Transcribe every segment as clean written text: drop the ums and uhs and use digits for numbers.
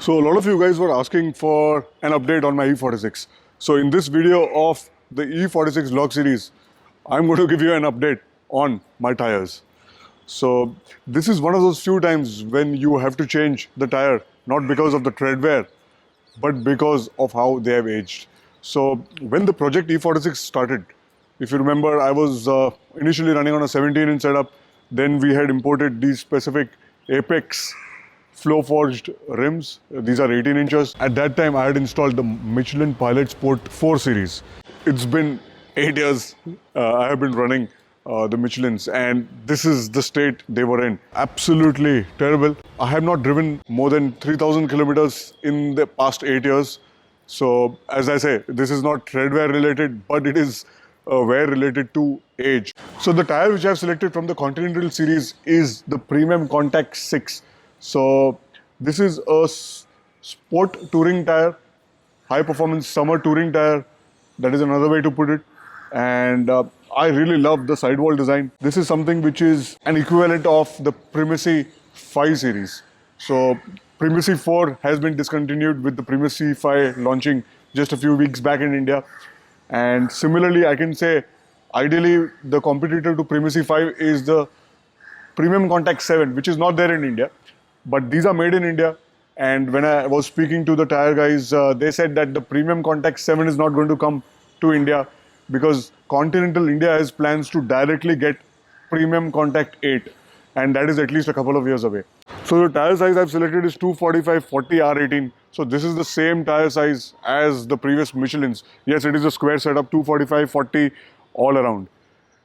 So a lot of you guys were asking for an update on my E46. So in this video of the E46 vlog series, I'm going to give you an update on my tires. So this is one of those few times when you have to change the tire, not because of the tread wear, but because of how they have aged. So when the project E46 started, if you remember, I was initially running on a 17-inch setup. Then we had imported these specific Apex flow forged rims. These are 18 inches. At that time, I had installed the Michelin Pilot Sport 4 series. It's been 8 years I have been running the Michelins, and this is the state they were in. Absolutely terrible. I have not driven more than 3,000 kilometers in the past 8 years. So as I say, this is not tread wear related, but it is wear related to age. So the tire which I have selected from the Continental series is the Premium Contact 6. So this is a sport touring tire, high performance summer touring tire. That is another way to put it. And I really love the sidewall design. This is something which is an equivalent of the Primacy 5 series. So Primacy 4 has been discontinued with the Primacy 5 launching just a few weeks back in India. And similarly, I can say ideally the competitor to Primacy 5 is the Premium Contact 7, which is not there in India. But these are made in India. And when I was speaking to the tire guys, they said that the Premium Contact 7 is not going to come to India because Continental India has plans to directly get Premium Contact 8. And that is at least a couple of years away. So the tire size I've selected is 245/40 R18. So this is the same tire size as the previous Michelins. Yes, it is a square setup, 245/40 all around.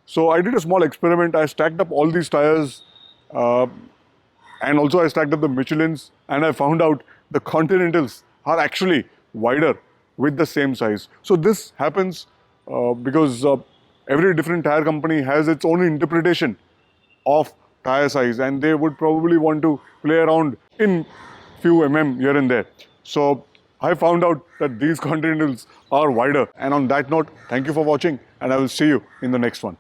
So I did a small experiment. I stacked up all these tires and also I stacked up the Michelins, and I found out the Continentals are actually wider with the same size. So this happens because every different tire company has its own interpretation of tire size, and they would probably want to play around in few here and there. So I found out that these Continentals are wider. And on that note, thank you for watching, and I will see you in the next one.